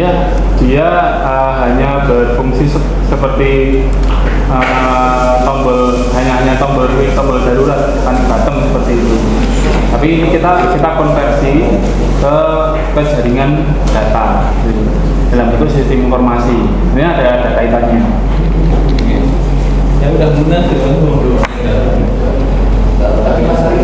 Iya, dia hanya berfungsi seperti tombol tombol darurat panic button seperti itu. Tapi ini kita konversi ke jaringan data gitu, dalam bentuk sistem informasi. Ini ada kaitannya. Ya udah benar dulu. Tapi masalah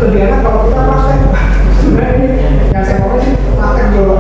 lebih enak kalau kita praktek. Sebenarnya ini yang saya mau sih praktek dulu.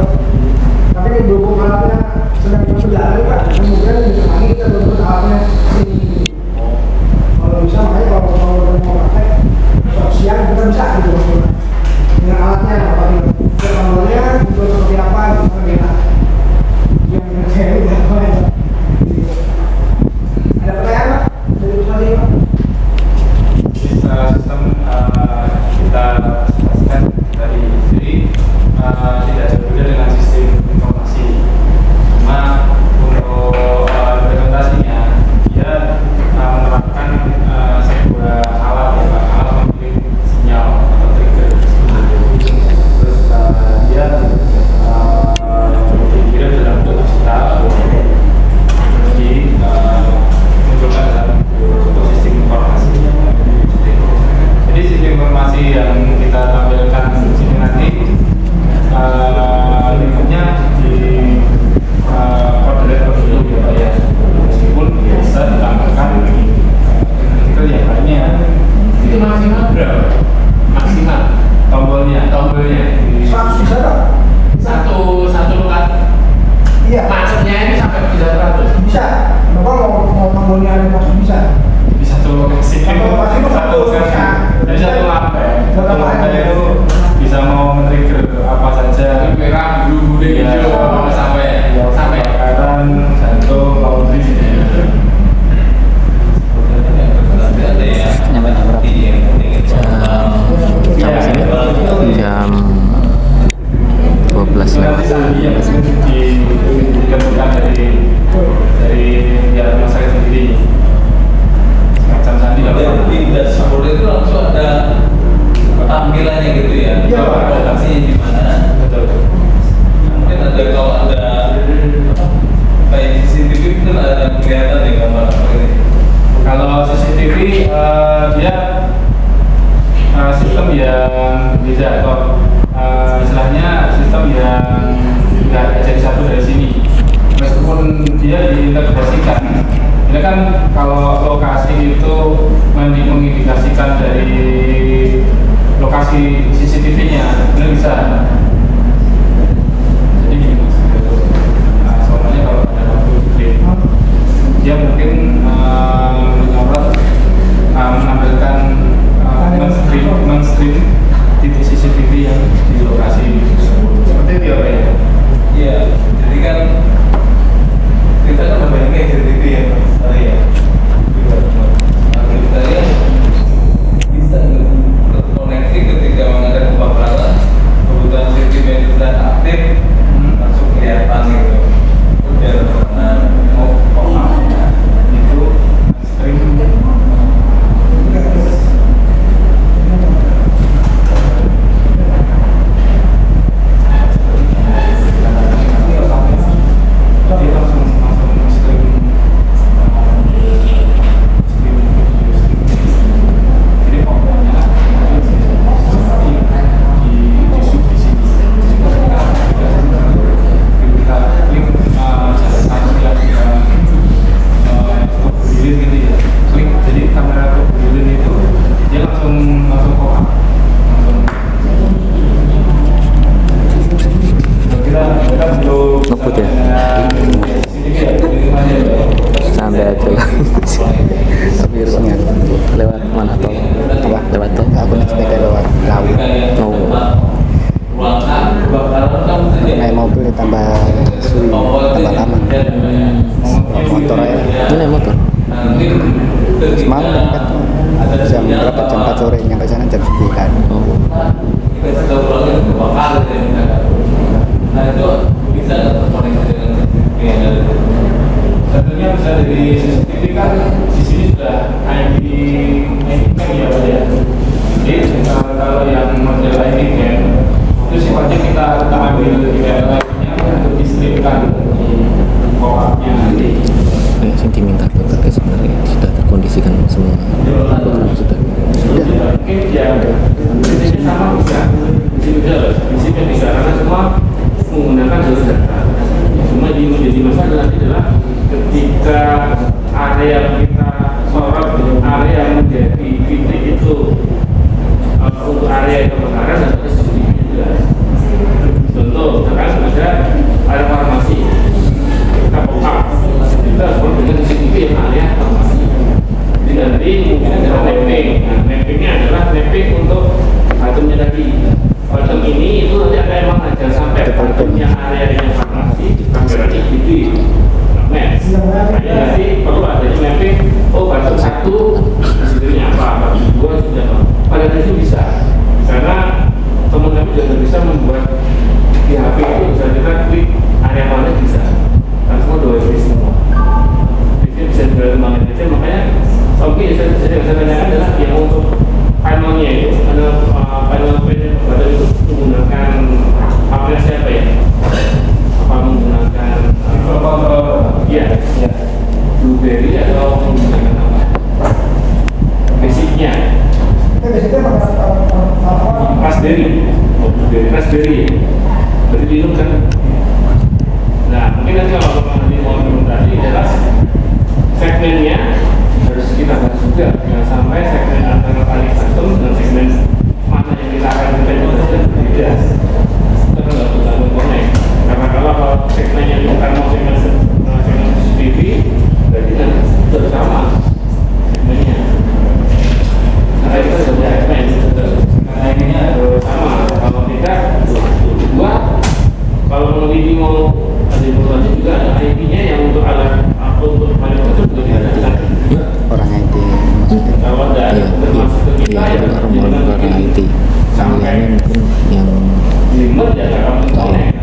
Iya, ditentukan dari ya rumah sakit sendiri. Semacam sandi lah. Jadi di dashboard itu langsung ada tampilannya gitu ya. Iya, lokasinya di mana. Betul. Mungkin ada kalau ada kayak CCTV itu ada kelihatan di gambar apa ini. Kalau CCTV dia sistem yang beda atau istilahnya sistem yang nggak jadi satu dari sini. Meskipun dia diintegrasikan, ini kan kalau lokasi itu mengindikasikan dari lokasi CCTV-nya, ini bisa. Jadi gini mas, soalnya kalau ada waktu klip, dia mungkin menyorot, menampilkan men-stream titik CCTV yang di lokasi tersebut. Seperti itu ya Pak ya? Iya, jadi kan kita kan membayangkan CCTV ya Mas Ari ya. Nah, kita ya bisa terkoneksi ketika ada kebakaran, kebutuhan CCTV yang sudah aktif langsung kelihatan gitu. Udah pernah Itu stream ngebut ya sampai aja lah tapi harusnya lewat mana tol apa lewat tol aku sepeda lewat laut naik mobil tambah suwi tambah lama motor aja ini naik motor semalam berangkat jam berapa jam 4 sore nyampe sana jam 9 Nah itu bisa terkoneksi dengan CCTV yang ada. tentunya bisa dari CCTV kan di sini sudah ID cam ya Pak ya. Jadi kalau yang model ID cam itu sifatnya kita ambil di ID-nya untuk distripkan di koaknya nanti. yang diminta dokter sebenarnya sudah terkondisikan semua program sudah Mungkin ya di sini sama bisa di sini bisa karena semua menggunakan jalur data. Cuma yang menjadi masalah adalah ketika area yang kita sorot, area yang menjadi titik itu untuk area yang kebakaran dan harus CCTV jelas. Contoh, misalkan ada area farmasi, kita buka, kita harus dengan CCTV yang area farmasi. Jadi nanti mungkin ada mapping. Nah, mappingnya adalah mapping untuk atomnya tadi. Bottom ini itu nanti ada emang aja sampai punya area yang farmasi kamera ini match. Nanti perlu adanya mapping. Oh bottom 1 hasilnya apa, bottom 2 sudah apa. Pada itu bisa karena teman-teman juga bisa membuat di HP itu bisa kita klik area mana bisa. Kan semua 2 semua. Jadi bisa dikembangkan aja makanya. Oke, saya tanyakan adalah yang untuk panelnya itu panel pada itu menggunakan aplikasi apa ya? Apa menggunakan ya Blueberry atau menggunakan apa? Basicnya Raspberry berarti Linux kan? Nah mungkin nanti kalau nanti mau implementasi jelas segmennya harus kita bahas juga, jangan sampai segmen antara paling custom dan segmen mana yang kita akan implement itu berbeda. Kita nggak bisa mengkonek karena kalau segmennya bukan mau segmen CCTV berarti nanti bersama segmennya. Karena kita sudah punya segmen, karena ininya sama. Kalau tidak dua, kalau ini mau ada informasi juga ada IP-nya yang untuk alat untuk paling betul juga ada. orang IT maksudnya Kalau ada termasuk ke kita ya orang IT sampai mungkin yang limit ya kalau konek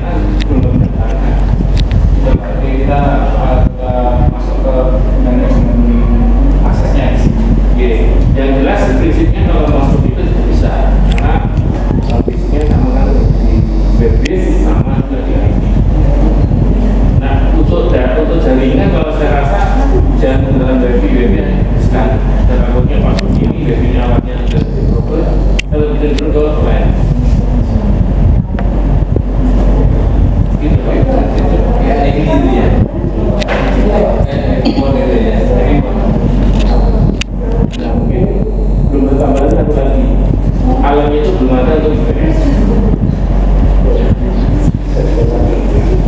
belum mendaftarkan. Itu berarti kita masuk ke manajemen aksesnya di sini. Oke. Yang jelas prinsipnya kalau masuk itu bisa, karena prinsipnya sama kan di web base sama juga di IT. Nah, untuk jaringan kalau saya rasa jangan menggunakan wifi sekali. Dan takutnya pas ini wifi awalnya sudah diproper, kalau bisa diproper ke lain. Gitu Pak. Ya ini gitu ya. Model ya. Nah, mungkin belum bertambahan satu lagi. Alamnya itu belum ada untuk UPS.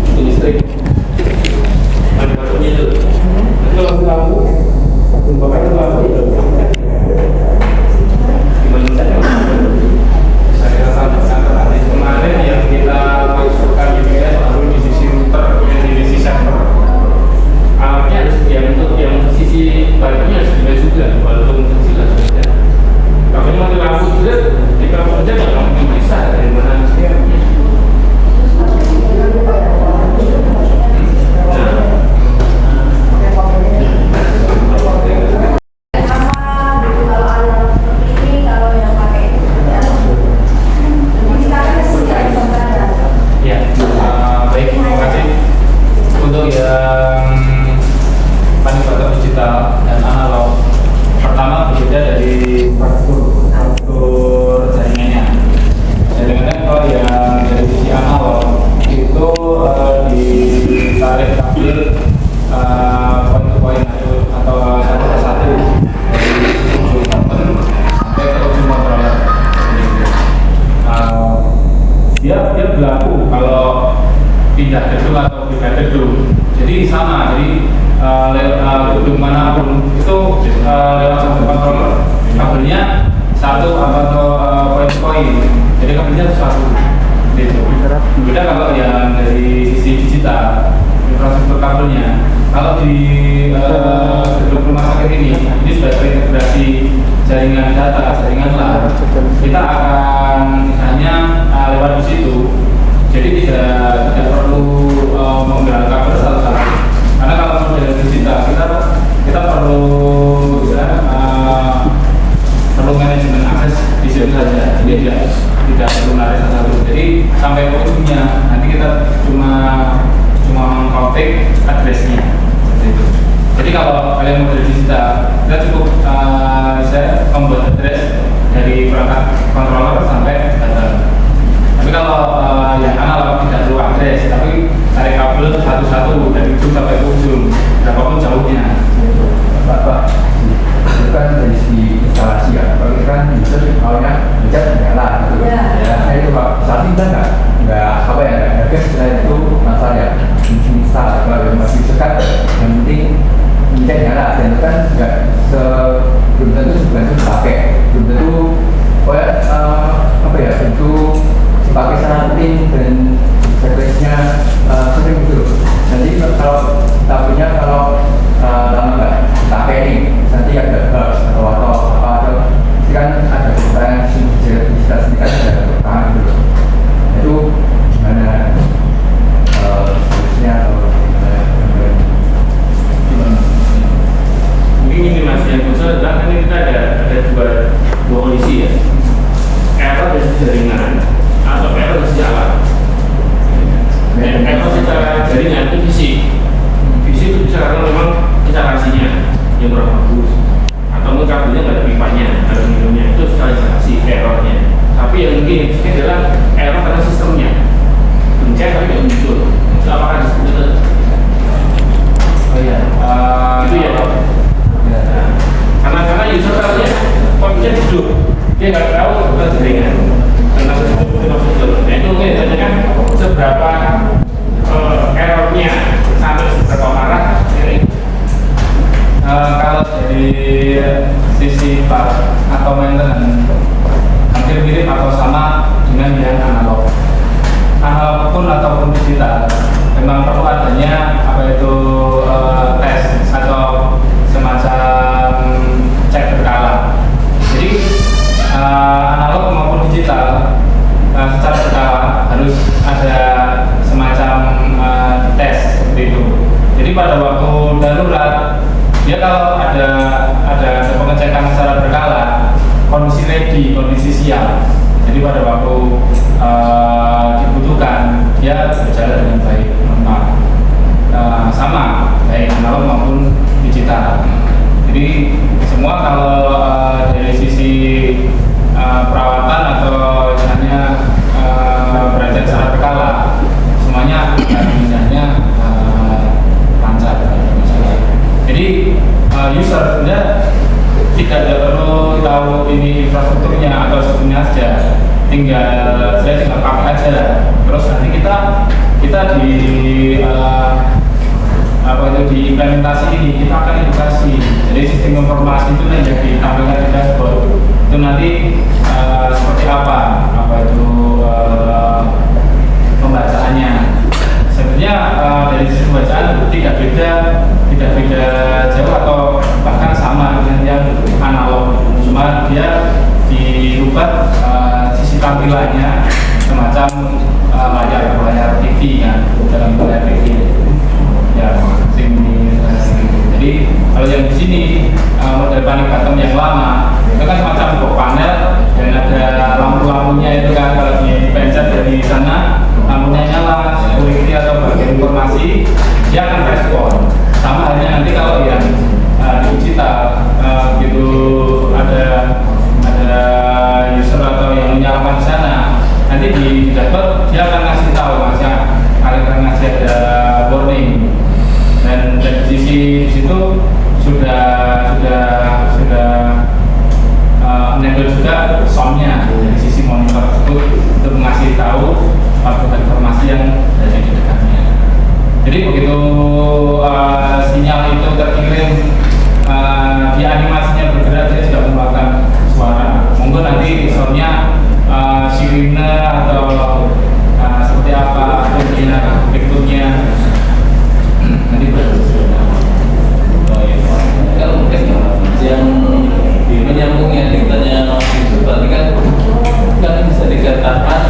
Itu listrik. Manfaatnya itu. Itu lampu. Bakar lampu itu. Gimana saja? Saya rasa kemarin yang kita masukkan UPS baru di sisi router, yang di sisi server. Alatnya harus yang sisi baterainya harus juga juga, walaupun kecil saja. Kalau mati lampu juga, jika kerja nggak mungkin bisa dari mana sebenarnya. Ya, baik, terima kasih untuk yang manufaktur digital dan analog. Pertama berbeda dari struktur jaringannya. Jaringannya kalau yang dari sisi analog itu ditarik kabel point-to-point atau satu persatu dari ujung button sampai ke ujung controller. Dia berlaku kalau pindah gedung atau pindah gedung. Jadi sama, jadi gedung manapun itu lewat satu controller. Kabelnya satu atau point-to-point. Jadi kabelnya satu. Gitu. Beda kalau yang dari sisi digital, infrastruktur kabelnya. Kalau di gedung rumah sakit ini sudah terintegrasi jaringan data, jaringan LAN. Kita akan hanya lewat di situ. Jadi tidak perlu menggunakan kabel satu-satu. Karena kalau model digital kita perlu perlu manajemen akses di situ saja. Jadi tidak perlu menarik satu-satu. Jadi sampai ke ujungnya nanti kita cuma mengkonfig addressnya. Gitu. Jadi kalau kalian model digital, kita cukup bisa membuat address dari perangkat controller sampai data. Tapi kalau yang analog tidak perlu address, tapi tarik kabel satu-satu dari ujung sampai ujung, berapapun jauhnya. Pak, itu kan dari segi instalasi ya. Kalau kita kan user awalnya ngecas nyala gitu. Ya. Nah itu Pak, saat ini kan nggak apa ya, harga setelah itu masalah ya, install kalau yang masih sekat, yang penting ngecas nyala dan itu kan nggak belum tentu sebenarnya dipakai, belum tentu apa ya, tentu dipakai secara rutin dan frekuensinya sering gitu. Nanti kalau tahunya kalau lama nggak pakai ini, nanti ada bugs atau apa atau ini kan ada kebutuhan kita sendiri kan ada kebutuhan gitu. Itu gimana solusinya atau gimana? Mungkin ini masih yang khusus adalah kan kita ada dua kondisi ya. Error dari jaringan atau error dari alat. Error secara jaringan itu fisik. Fisik itu bisa karena memang instalasinya yang kurang bagus atau mungkin kabelnya nggak ada pipanya, ada minumnya, itu secara instalasi errornya. Tapi yang mungkin ini adalah error karena sistemnya pencet tapi nggak muncul. Itu apakah disebut itu? Oh iya, itu ya. Karena user tahunya komputer hidup, dia nggak tahu tentang jaringan, tentang infrastruktur. Nah itu mungkin kan seberapa errornya sampai seberapa parah. Kalau dari sisi part atau maintenance hampir mirip atau sama dengan yang analog. Analog pun ataupun digital memang perlu adanya apa itu tes atau semacam cek berkala. Jadi analog maupun digital secara berkala harus ada semacam pada waktu darurat dia kalau ada pengecekan secara berkala, kondisi ready, kondisi siap. Jadi pada waktu dibutuhkan dia berjalan dengan baik, normal, sama baik analog maupun digital. Jadi semua kalau dari sisi perawatan atau misalnya belajar secara berkala, semuanya misalnya lancar. Jadi user sebenarnya tidak perlu tahu ini infrastrukturnya atau sebetulnya saja, saya tinggal pakai aja. Terus nanti kita di implementasi ini kita akan edukasi. Jadi sistem informasi itu yang ditampilkan di dashboard itu nanti seperti apa itu pembacaannya. Sebenarnya dari sisi pembacaan tidak beda jauh atau bahkan sama dengan yang analog, cuma dia dirubah sisi tampilannya semacam layar TV kan, dalam layar TV ya. Jadi kalau yang di sini model panic button yang lama itu kan semacam box panel dan ada lampu-lampunya itu kan, kalau dipencet dari sana lampunya nyala, security atau bagian informasi dia akan respon. Sama halnya nanti kalau yang digital gitu ada user atau yang menyalakan di sana, nanti di dashboard dia akan ngasih tahu, akan ngasih ada warning. Dan dari sisi di situ sudah enable juga soundnya dari sisi monitor tersebut untuk mengasih tahu informasi yang ada di dekatnya. Jadi begitu sinyal itu terkirim, di animasinya bergerak, dia sudah mengeluarkan suara. Monggo nanti soundnya sirine atau seperti apa bentuknya nanti Kalau mungkin yang menyambungnya ditanya itu berarti kan bisa dikatakan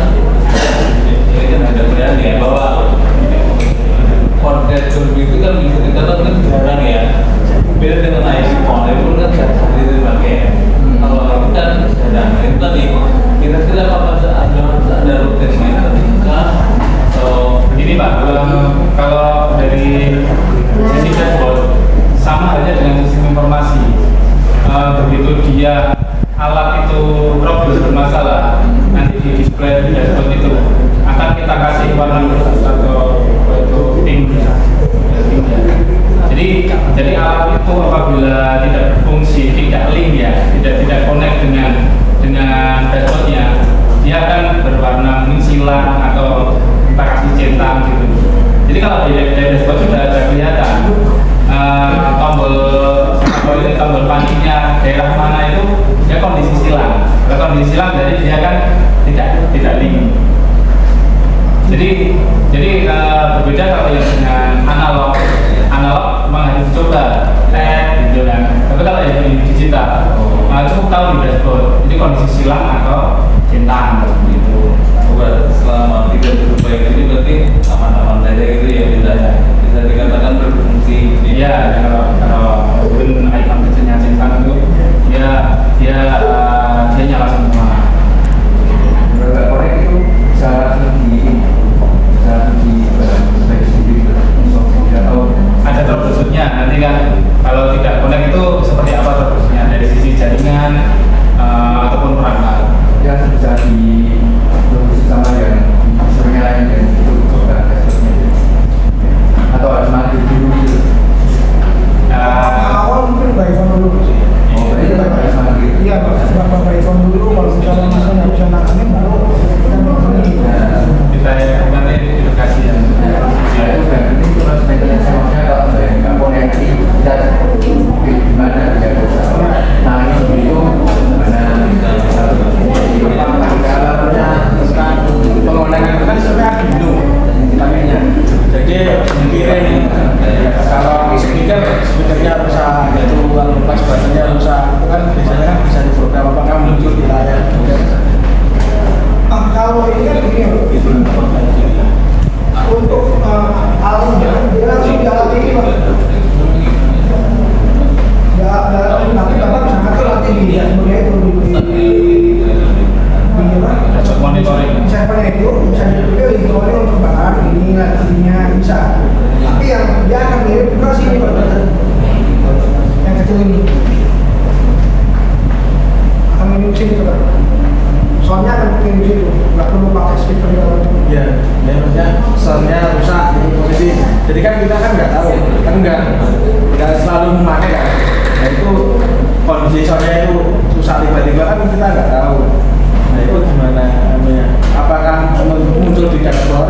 ini kan ada berani ya bahwa Corded itu kan bisa dikatakan jarang ya, beda dengan iPhone itu kan jarang dipakai. Kalau itu kan jarang. Itu tadi kira-kira apa ada rutinnya ketika begini Pak, kalau dari sisi dashboard sama halnya dengan sistem informasi. Begitu dia alat itu problem bermasalah, nanti di display di dashboard itu akan kita kasih warna khusus atau itu pink-nya. Jadi alat itu apabila tidak berfungsi, tidak link ya, tidak connect dengan dashboardnya, dia akan berwarna mungkin silang atau kita kasih centang gitu. Jadi kalau di dashboard sudah ada kelihatan tombol paniknya daerah mana itu dia kondisi silang. Kalau kondisi silang jadi dia kan tidak link. Jadi berbeda kalau yang dengan analog memang harus dicoba gitu kan. Tapi kalau yang di digital cukup tahu di dashboard ini kondisi silang atau centang gitu. Selama tidak berubah ini berarti aman-aman saja gitu ya, bisa dikatakan berfungsi. Iya, kalau mungkin icon kecilnya centang itu dia nyala semua. Beragak korek itu bisa di baik sendiri atau ada troubleshootnya nanti kan, kalau tidak connect itu seperti apa troubleshootnya dari sisi jaringan ataupun perangkat ya bisa di sama yang sebenarnya lain dan itu coba dashboardnya. TV-nya bisa. Tapi yang dia akan mirip juga sih yang kecil ini akan mirip sini tetap. Soalnya akan mirip situ, nggak perlu pakai speaker segala macam. Iya, maksudnya soundnya rusak di posisi. Jadi kan kita kan nggak tahu, kan nggak selalu memakai kan. Nah itu kondisi soundnya itu rusak tiba-tiba kan kita nggak tahu. Nah itu gimana namanya? Apakah muncul di dashboard?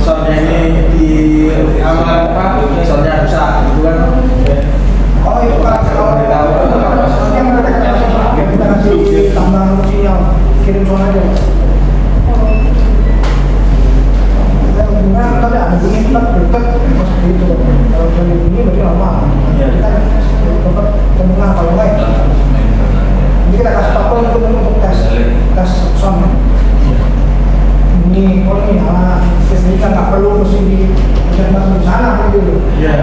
Soundnya ini di amalan apa? Soundnya rusak, gitu kan? Oh itu kalau yang mereka kita kasih tambahan sinyal kirim sound aja. Nah, tadi ada bunyi tetap dekat seperti itu. Kalau misalnya bunyi berarti lama. Kita dapat tengah kalau baik. Jadi kita kasih topel untuk tes sound. Bunyi, oh ini jadi kita nggak perlu mesti di sana gitu. Iya.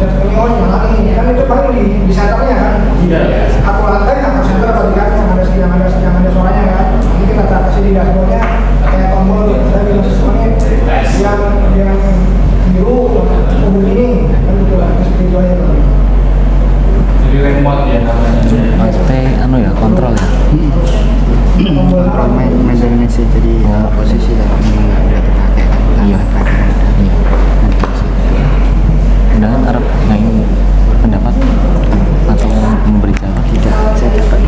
Dan ini oh nyala ini kan itu paling di senternya kan. Iya. Satu lantai atau center tadi kan yang ada suaranya kan. Ini kita kasih di dashboardnya kayak tombol tadi semuanya yang biru umum ini kan gitu lah seperti itu aja. Jadi remote ya namanya. Supaya anu ya kontrol ya. Kontrol maintenance jadi posisi lah ini udah dipakai. Iya. Iya. Undangan Arab nggak pendapat atau memberi jawab? Tidak, saya dapat.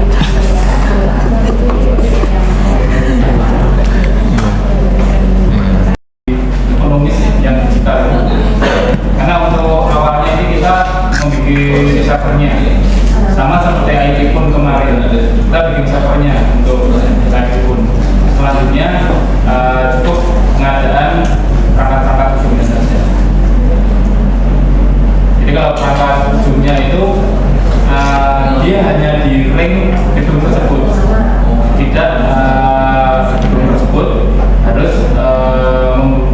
Ekonomis yang digital. Karena untuk awalnya ini kita membuat servernya sama seperti iPhone kemarin, kita bikin servernya untuk iPhone. Selanjutnya cukup pengadaan perangkat-perangkat ujungnya saja. Jadi kalau perangkat ujungnya itu dia hanya di ring gedung tersebut, tidak gedung tersebut harus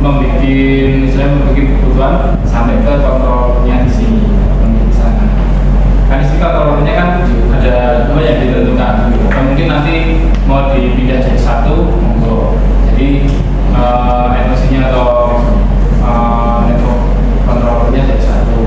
membuat kebutuhan sampai ke kontrolnya di sini, di sana. Kan di sini kontrolnya kan ada dua yang ditentukan. Mungkin nanti mau dipindah jadi satu, monggo. Jadi emosinya atau network kontrolnya jadi satu.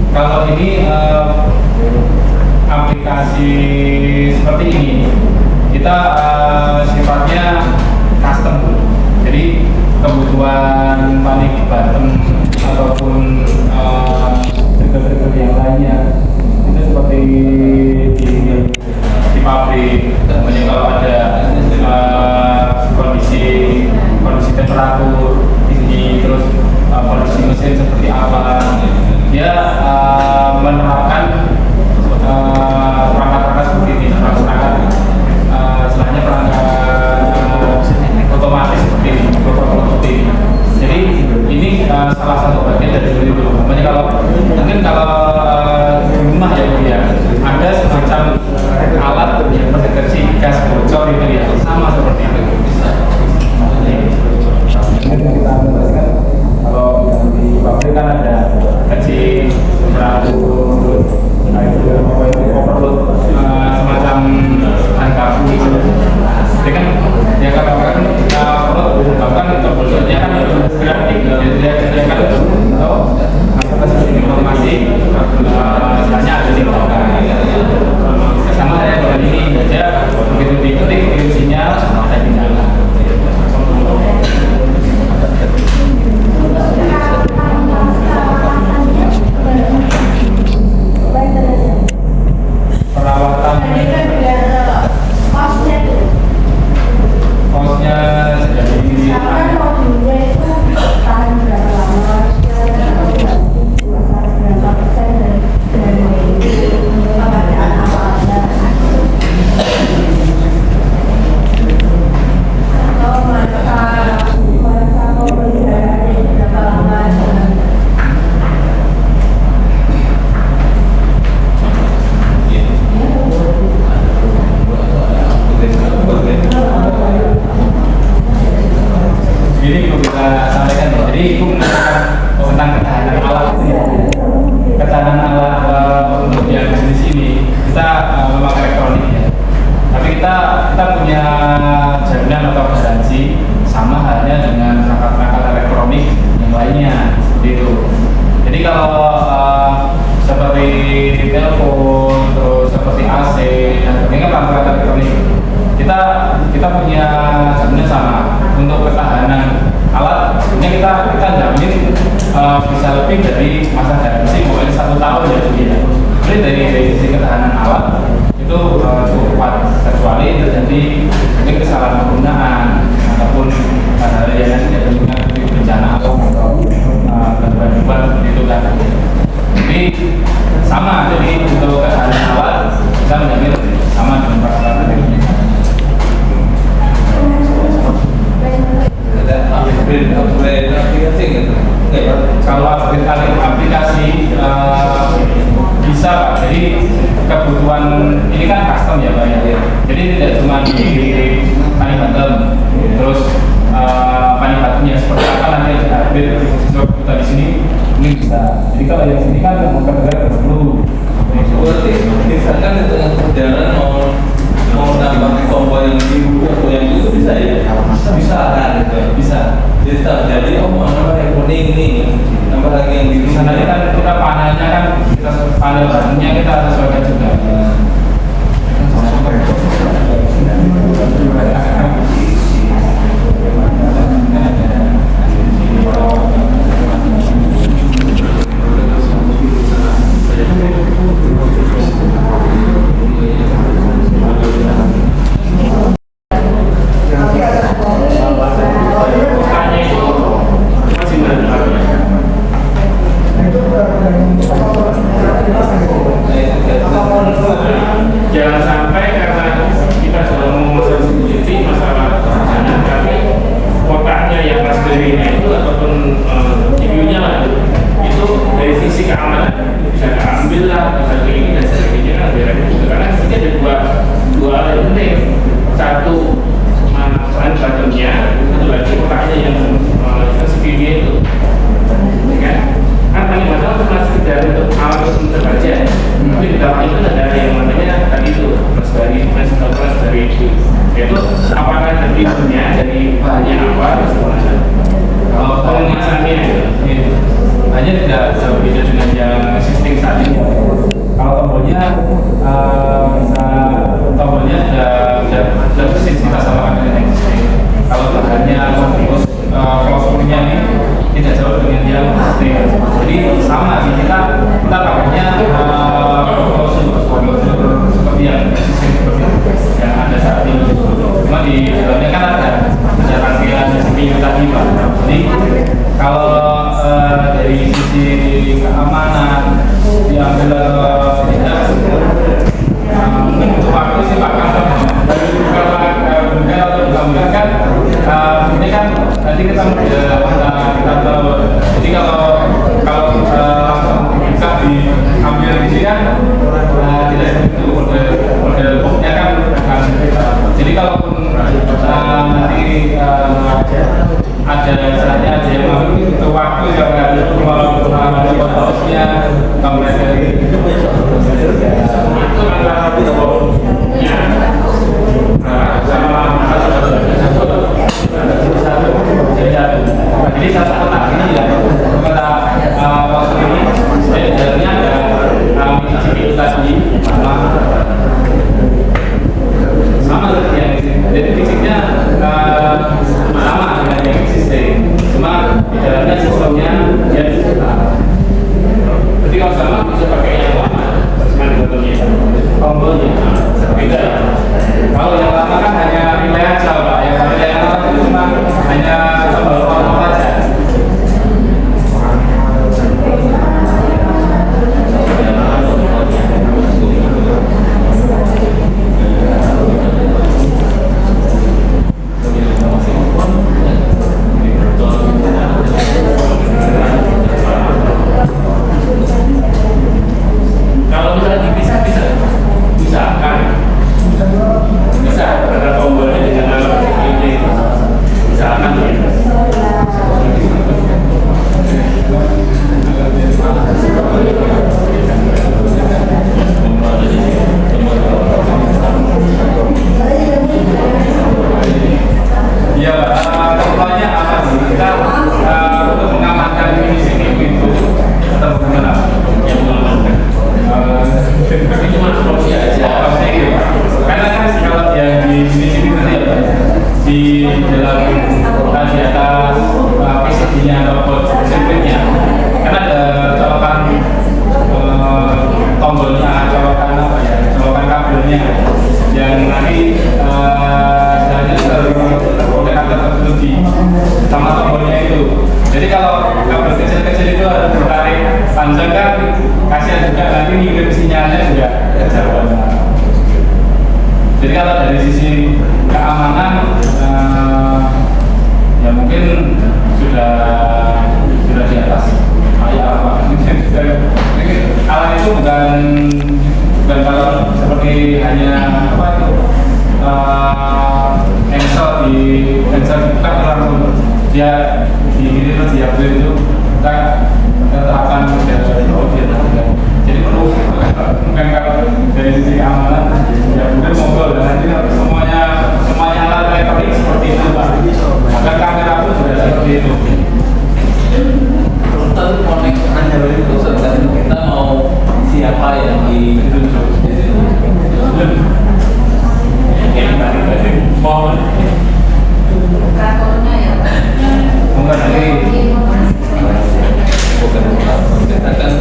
Kalau ini aplikasi seperti ini kita sifatnya custom, jadi kebutuhan panik button ataupun trigger-trigger yang lainnya itu seperti di pabrik. Namanya kalau ada kondisi temperatur tinggi, terus kondisi mesin seperti apa, dia menerapkan perangkat-perangkat seperti ini, perangkat istilahnya perangkat otomatis seperti ini, seperti ini. Jadi ini salah satu bagian dari itu. Namanya kalau mungkin kalau di rumah ya ada semacam alat yang mendeteksi gas bocor itu ya, sama seperti itu. Kita aplikasikan kalau di pabrik kan ada deteksi temperatur, overload semacam bahan baku itu. Jadi kan ya katakan overload bahkan terbocornya kan gratis, dia kan masuk informasi istilahnya ada di bawah. Sama ya dengan ini aja begitu diketik kirim sinyal ada di dalam. Perawatan kosnya jadi sampaikan ya. Jadi itu menunjukkan tentang ketahanan alat ya. Ketahanan alat untuk yang jenis ini kita memang elektronik ya. Tapi kita punya jaminan atau garansi sama halnya dengan perangkat-perangkat elektronik yang lainnya seperti itu. Jadi kalau seperti telepon, terus seperti AC dan sebagainya perangkat elektronik, kita punya jaminan sama untuk ketahanan alat. Sebenarnya kita jamin bisa lebih dari masa garansi mungkin 1 tahun ya. Jadi dari sisi ketahanan alat itu cukup kuat, kecuali terjadi mungkin kesalahan penggunaan ataupun hal yang nanti ditemukan di bencana atau gangguan seperti itu kan. Jadi sama, jadi untuk ketahanan alat kita menjamin sama dengan perangkat elektronik. upgrade aplikasi gitu. Kalau upgrade aplikasi bisa Pak. Jadi kebutuhan ini kan custom ya Pak ya. Jadi tidak cuma di Pani Bottom, terus Pani Bottomnya seperti apa nanti yang upgrade kita di sini ini bisa. Jadi kalau yang sini kan memperberat perlu. Berarti misalkan di tengah perjalanan mau nambah tombol yang di atau yang itu bisa ya? Bisa kan? Bisa. Jadi mau nambah yang kuning nih, nambah lagi yang biru. Misalnya kan kita panelnya kan kita panel bahannya kita sesuaikan juga. Jangan sampai karena kita sudah mau CCTV masalah perjalanan, tapi kotaknya yang raspberry-nya itu ataupun CPU-nya lah itu dari sisi keamanan bisa diambil lah, bisa ini dan sebagainya kan biar juga karena ini ada dua hal yang penting. Satu selain bottomnya, itu lagi kotaknya yang CPU-nya itu, kan? Kan paling banyak cuma sekedar untuk alat untuk saja. Tapi di dalam itu ada yang namanya tadi itu raspberry itu, yaitu apakah dari bahannya dari bahannya apa dan sebagainya. Kalau pengemasannya hanya tidak jauh beda dengan yang existing saat ini. Kalau tombolnya sudah persis kita samakan dengan existing. Kalau bahannya terus klausulnya ini tidak jauh dengan yang existing. Jadi sama sih kita pakainya seperti yang existing seperti yang ada saat ini. Cuma di dalamnya kan ada rangkaian CPU tadi Pak. Jadi kalau dari sisi keamanan yang tidak mungkin butuh waktu sih Pak. Karena kan ini kan nanti kita jadi kalau bisa diambil di sini kan tidak itu model boxnya kan jadi kalaupun nanti ada misalnya ada yang mau itu waktu yang ada boxnya kamera dari itu adalah boxnya jadi satu kotak ini ya kotak waktu ini jadi dalamnya ada CPU tadi sama seperti yang existing. Jadi fisiknya sama dengan yang existing, cuma di dalamnya sistemnya ya jadi kalau sama bisa pakai yang lama tombolnya beda. Kalau yang lama kan hanya relay aja Pak, yang lama itu cuma hanya tombol on aja. di dalam di atas PCB-nya atau sirkuitnya kan ada colokan tombolnya, colokan apa ya, colokan kabelnya yang nanti istilahnya terkoneksi tertutupi sama tombolnya itu. Jadi kalau kabel kecil-kecil itu harus ditarik panjang kan kasihan juga, nanti ngirim sinyalnya juga jauh. Jadi kalau dari sisi keamanan ya mungkin sudah di atas kayak apa. Alat itu bukan kalau seperti hanya apa itu engsel dibuka langsung dia digini terus diambil itu kita terapkan dari audit. Jadi perlu mungkin kalau dari sisi keamanan ya mungkin monggo nanti semuanya alat elektronik seperti itu Pak. Agar kamera pun sudah seperti itu. Total connect Anda itu tergantung kita mau siapa yang ditunjuk di sini. Yang tadi mohon Bukan nanti bukan kita kan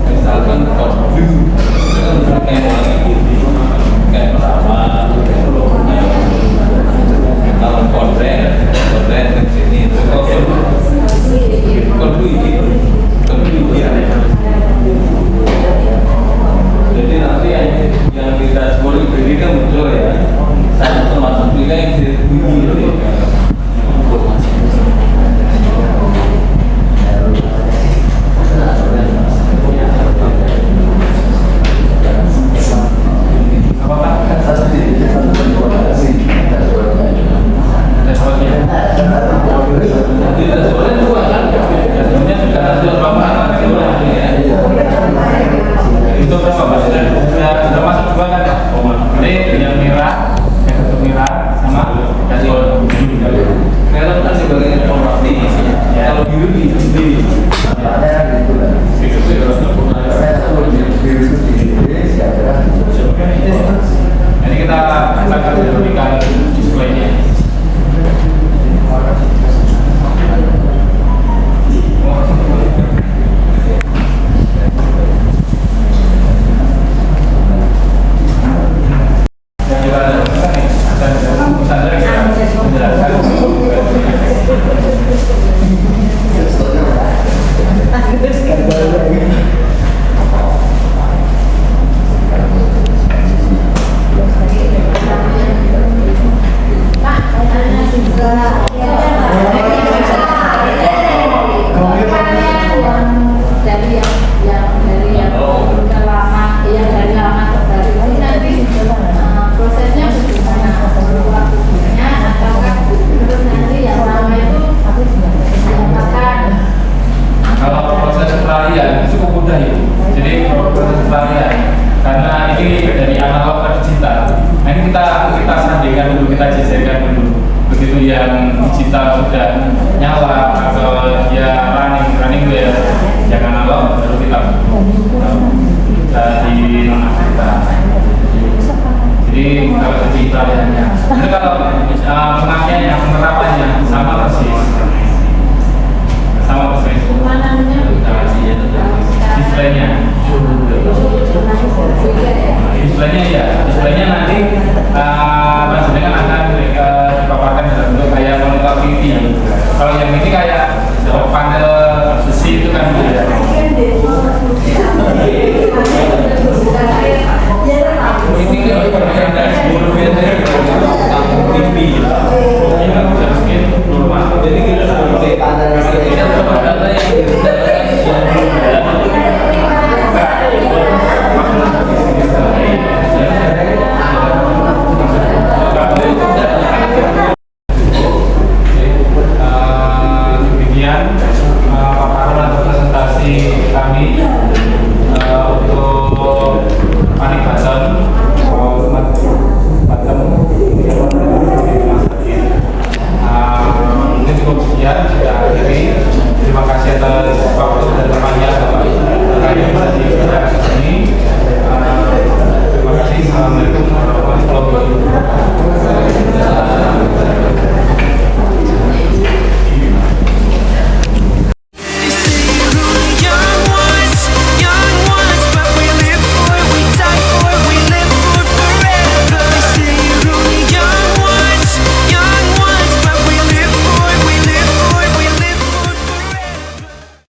misalkan kodu itu kan kayak pertama kalau kontren ke sini itu kodu ini jadi nanti yang kita sebut ini kan muncul ya satu termasuk juga yang bunyi Jadi kita akan berikan displaynya.